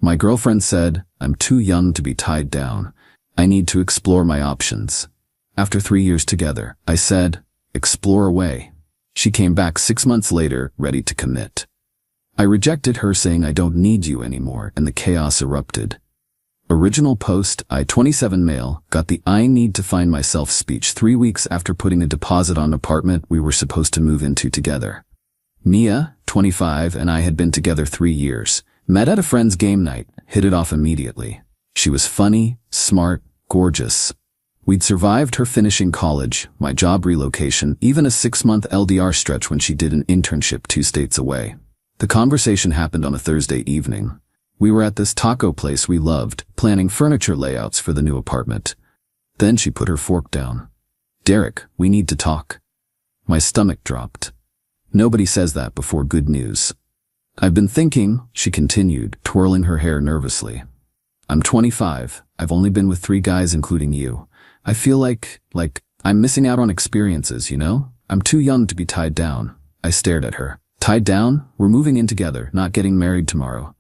My girlfriend said, I'm too young to be tied down. I need to explore my options. After 3 years together, I said, explore away. She came back 6 months later, ready to commit. I rejected her, saying I don't need you anymore, and the chaos erupted. Original post, I, 27 male, got the I need to find myself speech 3 weeks after putting a deposit on an apartment we were supposed to move into together. Mia, 25, and I had been together 3 years. Met at a friend's game night, hit it off immediately. She was funny, smart, gorgeous. We'd survived her finishing college, my job relocation, even a 6-month LDR stretch when she did an internship 2 states away. The conversation happened on a Thursday evening. We were at this taco place we loved, planning furniture layouts for the new apartment. Then she put her fork down. Derek, we need to talk. My stomach dropped. Nobody says that before good news. I've been thinking, she continued, twirling her hair nervously. I'm 25. I've only been with 3 guys including you. I feel like I'm missing out on experiences, you know? I'm too young to be tied down. I stared at her. Tied down? We're moving in together, not getting married tomorrow.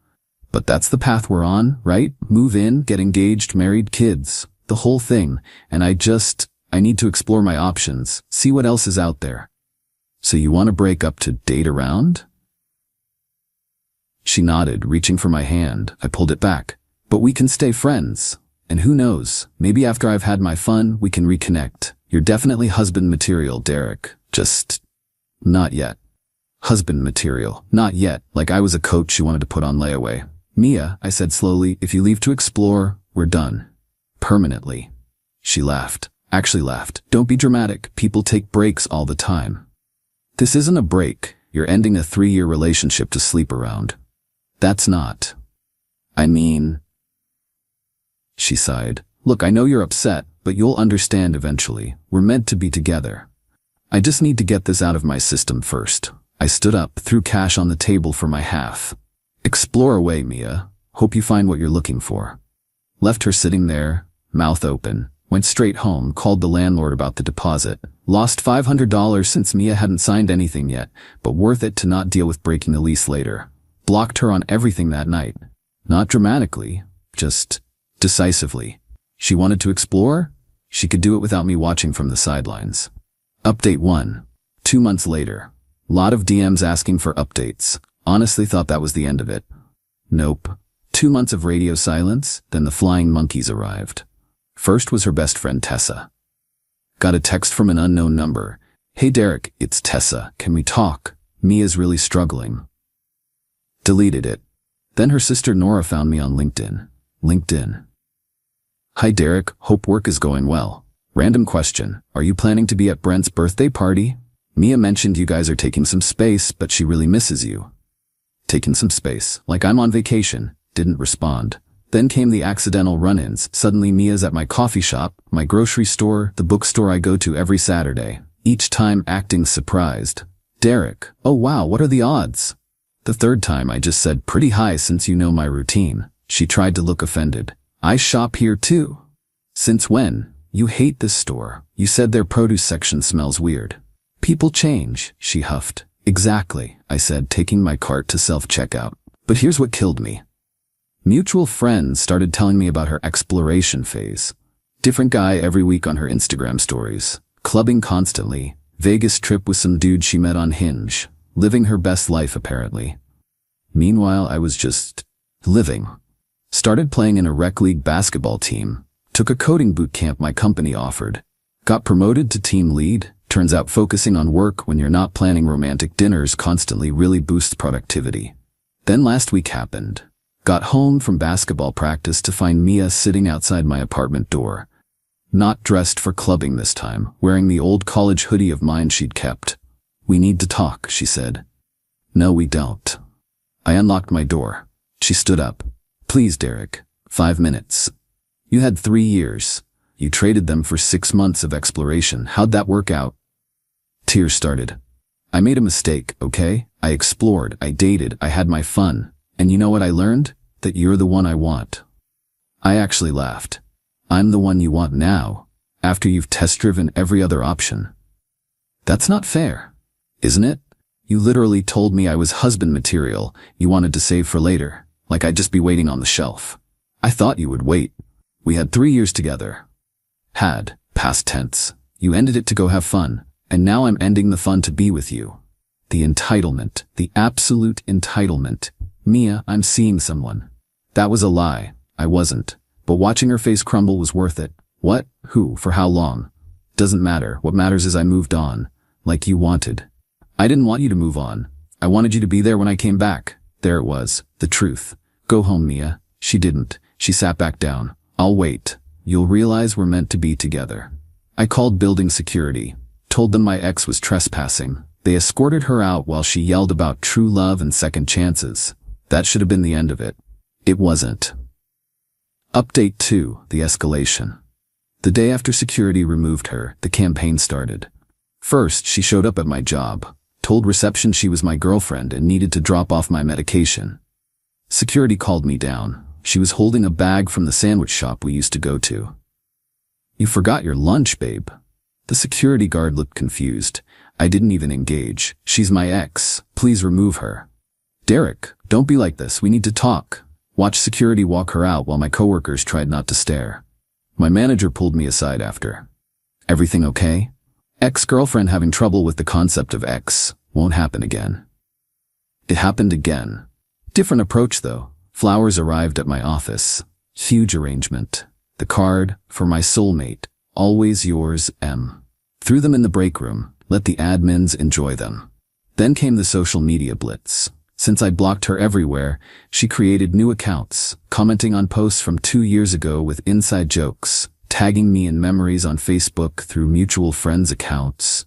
But that's the path we're on, right? Move in, get engaged, married, kids. The whole thing. And I need to explore my options, see what else is out there. So you want to break up to date around? She nodded, reaching for my hand. I pulled it back. But we can stay friends. And who knows, maybe after I've had my fun, we can reconnect. You're definitely husband material, Derek. Just not yet. Husband material. Not yet, like I was a coach you wanted to put on layaway. Mia, I said slowly, if you leave to explore, we're done. Permanently. She laughed. Actually laughed. Don't be dramatic. People take breaks all the time. This isn't a break. You're ending a 3-year relationship to sleep around. That's not. I mean... She sighed. Look, I know you're upset, but you'll understand eventually. We're meant to be together. I just need to get this out of my system first. I stood up, threw cash on the table for my half. Explore away, Mia. Hope you find what you're looking for. Left her sitting there, mouth open. Went straight home, called the landlord about the deposit. Lost $500 since Mia hadn't signed anything yet, but worth it to not deal with breaking the lease later. Blocked her on everything that night. Not dramatically, just decisively. She wanted to explore? She could do it without me watching from the sidelines. Update 1. 2 months later. Lot of DMs asking for updates. Honestly thought that was the end of it. Nope. 2 months of radio silence, then the flying monkeys arrived. First was her best friend Tessa. Got a text from an unknown number. Hey Derek, it's Tessa. Can we talk? Mia's really struggling. Deleted it. Then her sister Nora found me on LinkedIn. Hi Derek, hope work is going well. Random question, are you planning to be at Brent's birthday party? Mia mentioned you guys are taking some space, but she really misses you. Taking some space, like I'm on vacation. Didn't respond. Then came the accidental run-ins. Suddenly Mia's at my coffee shop, my grocery store, the bookstore I go to every Saturday. Each time acting surprised. Derek, oh wow, what are the odds? The third time I just said pretty high since you know my routine. She tried to look offended. I shop here too. Since when? You hate this store. You said their produce section smells weird. People change, she huffed. Exactly, I said, taking my cart to self-checkout. But here's what killed me. Mutual friends started telling me about her exploration phase. Different guy every week on her Instagram stories. Clubbing constantly. Vegas trip with some dude she met on Hinge. Living her best life apparently. Meanwhile, I was just living. Started playing in a rec league basketball team. Took a coding boot camp my company offered. Got promoted to team lead. Turns out focusing on work when you're not planning romantic dinners constantly really boosts productivity. Then last week happened. Got home from basketball practice to find Mia sitting outside my apartment door. Not dressed for clubbing this time, wearing the old college hoodie of mine she'd kept. We need to talk, she said. No, we don't. I unlocked my door. She stood up. Please, Derek. 5 minutes. You had 3 years. You traded them for 6 months of exploration. How'd that work out? Tears started. I made a mistake, okay? I explored, I dated, I had my fun. And you know what I learned? That you're the one I want. I actually laughed. I'm the one you want now, after you've test-driven every other option. That's not fair, isn't it? You literally told me I was husband material you wanted to save for later, like I'd just be waiting on the shelf. I thought you would wait. We had 3 years together. Had, past tense. You ended it to go have fun, and now I'm ending the fun to be with you. The entitlement, the absolute entitlement. Mia, I'm seeing someone. That was a lie. I wasn't. But watching her face crumble was worth it. What? Who? For how long? Doesn't matter. What matters is I moved on. Like you wanted. I didn't want you to move on. I wanted you to be there when I came back. There it was. The truth. Go home, Mia. She didn't. She sat back down. I'll wait. You'll realize we're meant to be together. I called building security. Told them my ex was trespassing. They escorted her out while she yelled about true love and second chances. That should have been the end of it. It wasn't. Update 2. The escalation. The day after security removed her, the campaign started. First, she showed up at my job, told reception she was my girlfriend and needed to drop off my medication. Security called me down. She was holding a bag from the sandwich shop we used to go to. You forgot your lunch, babe. The security guard looked confused. I didn't even engage. She's my ex. Please remove her. Derek, don't be like this. We need to talk. Watch security walk her out while my coworkers tried not to stare. My manager pulled me aside after. Everything okay? Ex-girlfriend having trouble with the concept of ex. Won't happen again. It happened again. Different approach though. Flowers arrived at my office. Huge arrangement. The card, for my soulmate. Always yours, M. Threw them in the break room. Let the admins enjoy them. Then came the social media blitz. Since I blocked her everywhere, she created new accounts, commenting on posts from 2 years ago with inside jokes, tagging me in memories on Facebook through mutual friends' accounts.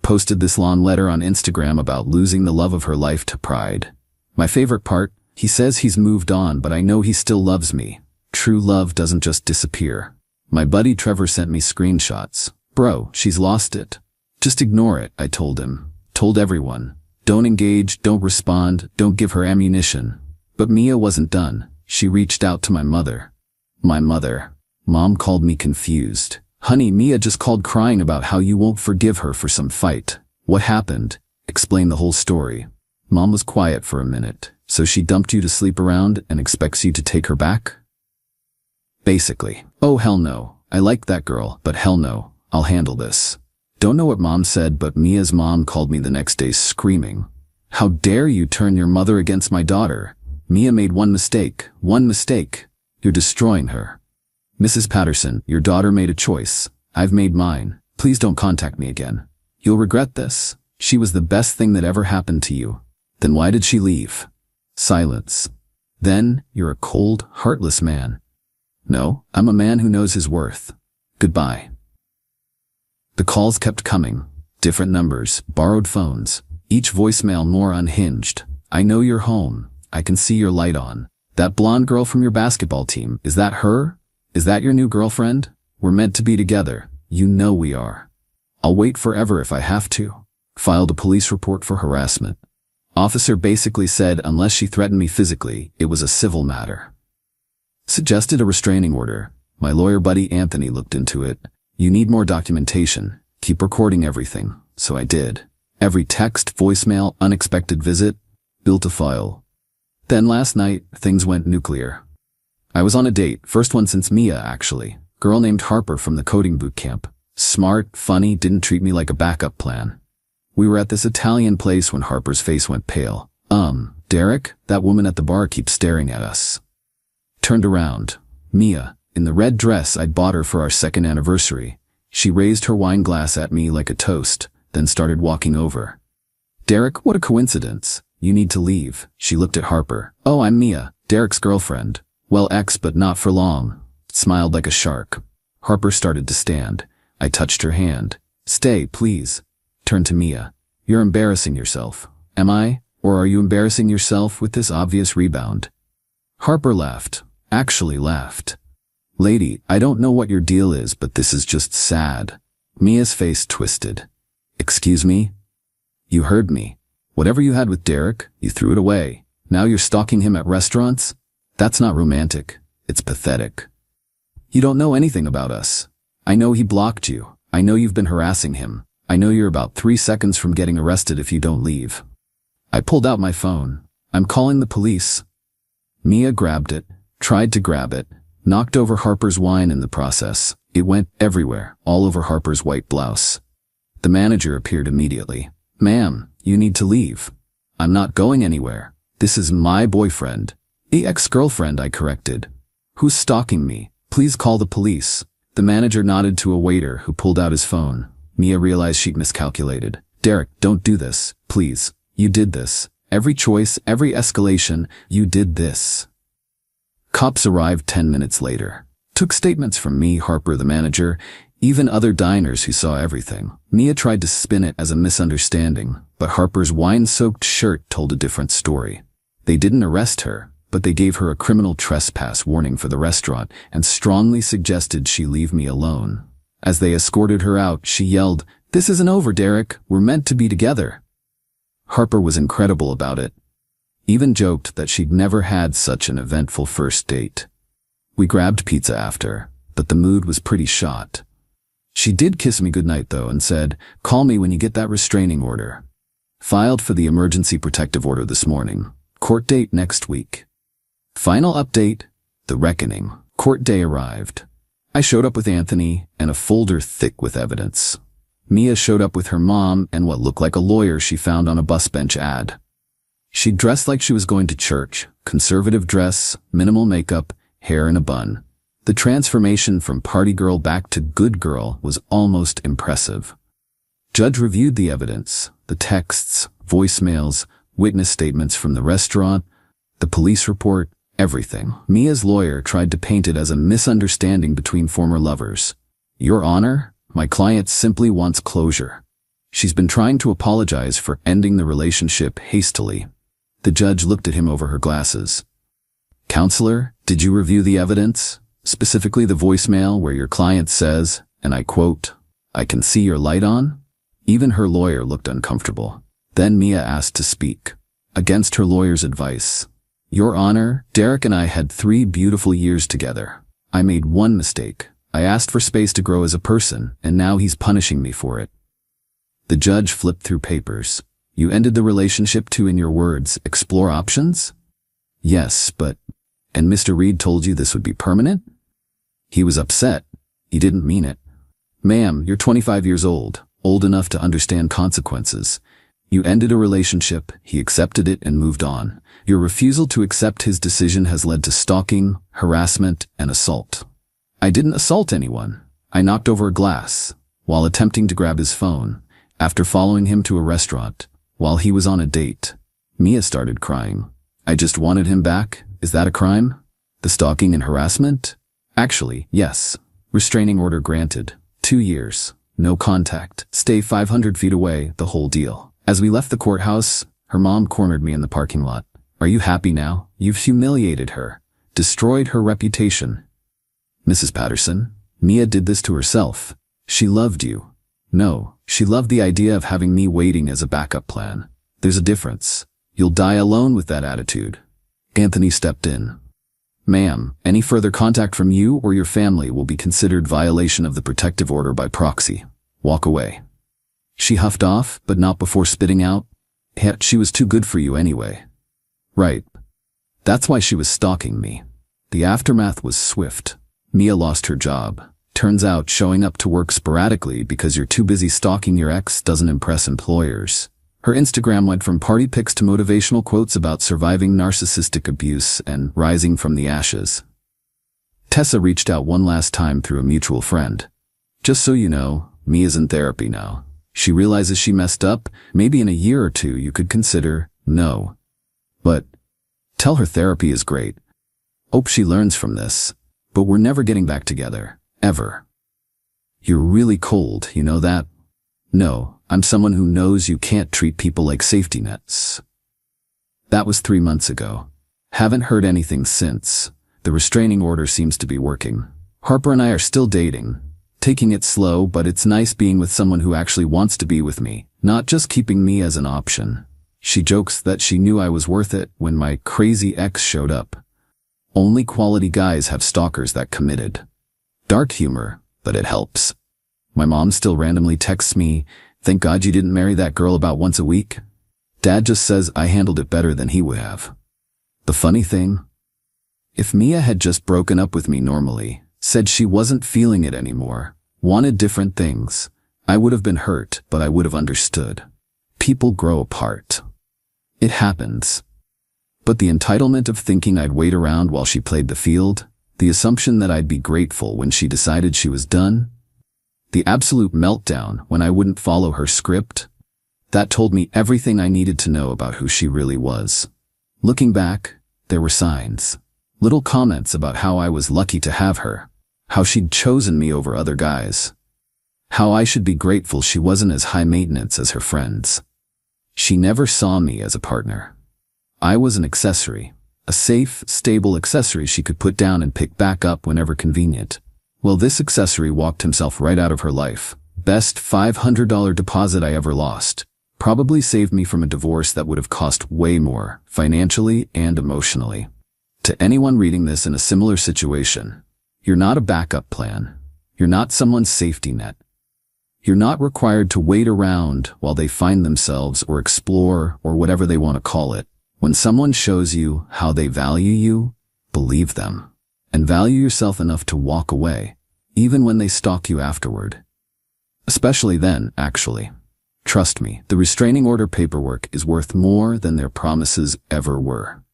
Posted this long letter on Instagram about losing the love of her life to pride. My favorite part, he says he's moved on, but I know he still loves me. True love doesn't just disappear. My buddy Trevor sent me screenshots. Bro, she's lost it. Just ignore it, I told him. Told everyone. Don't engage, don't respond, don't give her ammunition. But Mia wasn't done. She reached out to my mother. My mother. Mom called me confused. Honey, Mia just called crying about how you won't forgive her for some fight. What happened? Explain the whole story. Mom was quiet for a minute. So she dumped you to sleep around and expects you to take her back? Basically. Oh hell no. I like that girl, but hell no. I'll handle this. Don't know what Mom said, but Mia's mom called me the next day screaming. How dare you turn your mother against my daughter? Mia made one mistake. One mistake. You're destroying her. Mrs. Patterson, your daughter made a choice. I've made mine. Please don't contact me again. You'll regret this. She was the best thing that ever happened to you. Then why did she leave? Silence. Then, you're a cold, heartless man. No, I'm a man who knows his worth. Goodbye. The calls kept coming. Different numbers, borrowed phones. Each voicemail more unhinged. I know you're home. I can see your light on. That blonde girl from your basketball team, is that her? Is that your new girlfriend? We're meant to be together. You know we are. I'll wait forever if I have to. Filed a police report for harassment. Officer basically said unless she threatened me physically, it was a civil matter. Suggested a restraining order. My lawyer buddy Anthony looked into it. You need more documentation. Keep recording everything. So I did. Every text, voicemail, unexpected visit. Built a file. Then last night, things went nuclear. I was on a date, first one since Mia actually. Girl named Harper from the coding boot camp. Smart, funny, didn't treat me like a backup plan. We were at this Italian place when Harper's face went pale. Derek, that woman at the bar keeps staring at us. Turned around. Mia. In the red dress I'd bought her for our 2nd anniversary. She raised her wine glass at me like a toast, then started walking over. Derek, what a coincidence. You need to leave. She looked at Harper. Oh, I'm Mia, Derek's girlfriend. Well, ex, but not for long. Smiled like a shark. Harper started to stand. I touched her hand. Stay, please. Turned to Mia. You're embarrassing yourself. Am I? Or are you embarrassing yourself with this obvious rebound? Harper laughed. Actually laughed. Lady, I don't know what your deal is, but this is just sad. Mia's face twisted. Excuse me? You heard me. Whatever you had with Derek, you threw it away. Now you're stalking him at restaurants? That's not romantic. It's pathetic. You don't know anything about us. I know he blocked you. I know you've been harassing him. I know you're about 3 seconds from getting arrested if you don't leave. I pulled out my phone. I'm calling the police. Mia grabbed it, tried to grab it, knocked over Harper's wine in the process. It went everywhere, all over Harper's white blouse. The manager appeared immediately. "Ma'am, you need to leave." "I'm not going anywhere. This is my boyfriend." "The ex-girlfriend," I corrected. "Who's stalking me? Please call the police." The manager nodded to a waiter who pulled out his phone. Mia realized she'd miscalculated. "Derek, don't do this, please. You did this. Every choice, every escalation, you did this." Cops arrived 10 minutes later. Took statements from me, Harper, the manager, even other diners who saw everything. Mia tried to spin it as a misunderstanding, but Harper's wine-soaked shirt told a different story. They didn't arrest her, but they gave her a criminal trespass warning for the restaurant and strongly suggested she leave me alone. As they escorted her out, she yelled, "This isn't over, Derek. We're meant to be together." Harper was incredible about it. Even joked that she'd never had such an eventful first date. We grabbed pizza after, but the mood was pretty shot. She did kiss me goodnight though and said, "Call me when you get that restraining order." Filed for the emergency protective order this morning. Court date next week. Final update, the reckoning. Court day arrived. I showed up with Anthony and a folder thick with evidence. Mia showed up with her mom and what looked like a lawyer she found on a bus bench ad. She dressed like she was going to church, conservative dress, minimal makeup, hair in a bun. The transformation from party girl back to good girl was almost impressive. Judge reviewed the evidence, the texts, voicemails, witness statements from the restaurant, the police report, everything. Mia's lawyer tried to paint it as a misunderstanding between former lovers. "Your Honor, my client simply wants closure. She's been trying to apologize for ending the relationship hastily." The judge looked at him over her glasses. "Counselor, did you review the evidence? Specifically the voicemail where your client says, and I quote, 'I can see your light on'?" Even her lawyer looked uncomfortable. Then Mia asked to speak. Against her lawyer's advice. "Your Honor, Derek and I had 3 beautiful years together. I made one mistake. I asked for space to grow as a person, and now he's punishing me for it." The judge flipped through papers. "You ended the relationship to, in your words, explore options?" "Yes, but..." "And Mr. Reed told you this would be permanent?" "He was upset. He didn't mean it." "Ma'am, you're 25 years old enough to understand consequences. You ended a relationship, he accepted it and moved on. Your refusal to accept his decision has led to stalking, harassment, and assault." "I didn't assault anyone. I knocked over a glass while attempting to grab his phone, after following him to a restaurant, while he was on a date." Mia started crying. "I just wanted him back. Is that a crime? The stalking and harassment?" "Actually, yes. Restraining order granted. 2 years. No contact. Stay 500 feet away, the whole deal." As we left the courthouse, her mom cornered me in the parking lot. "Are you happy now? You've humiliated her. Destroyed her reputation." "Mrs. Patterson, Mia did this to herself. She loved you." "No, she loved the idea of having me waiting as a backup plan. There's a difference. You'll die alone with that attitude." Anthony stepped in. "Ma'am, any further contact from you or your family will be considered violation of the protective order by proxy. Walk away." She huffed off, but not before spitting out, "Heck, she was too good for you anyway." "Right. That's why she was stalking me." The aftermath was swift. Mia lost her job. Turns out showing up to work sporadically because you're too busy stalking your ex doesn't impress employers. Her Instagram went from party pics to motivational quotes about surviving narcissistic abuse and rising from the ashes. Tessa reached out one last time through a mutual friend. "Just so you know, Mia's in therapy now. She realizes she messed up. Maybe in a year or 2 you could consider, no. But tell her therapy is great. Hope she learns from this. But we're never getting back together. Ever." "You're really cold, you know that?" "No, I'm someone who knows you can't treat people like safety nets." That was 3 months ago. Haven't heard anything since. The restraining order seems to be working. Harper and I are still dating. Taking it slow, but it's nice being with someone who actually wants to be with me, not just keeping me as an option. She jokes that she knew I was worth it when my crazy ex showed up. Only quality guys have stalkers that committed. Dark humor, but it helps. My mom still randomly texts me, "Thank God you didn't marry that girl about once a week." Dad just says I handled it better than he would have. The funny thing? If Mia had just broken up with me normally, said she wasn't feeling it anymore, wanted different things, I would have been hurt, but I would have understood. People grow apart. It happens. But the entitlement of thinking I'd wait around while she played the field, the assumption that I'd be grateful when she decided she was done, the absolute meltdown when I wouldn't follow her script, that told me everything I needed to know about who she really was. Looking back, there were signs. Little comments about how I was lucky to have her, how she'd chosen me over other guys, how I should be grateful she wasn't as high maintenance as her friends. She never saw me as a partner. I was an accessory, a safe, stable accessory she could put down and pick back up whenever convenient. Well, this accessory walked himself right out of her life. Best $500 deposit I ever lost. Probably saved me from a divorce that would have cost way more, financially and emotionally. To anyone reading this in a similar situation, you're not a backup plan. You're not someone's safety net. You're not required to wait around while they find themselves or explore or whatever they want to call it. When someone shows you how they value you, believe them. And value yourself enough to walk away, even when they stalk you afterward. Especially then, actually. Trust me, the restraining order paperwork is worth more than their promises ever were.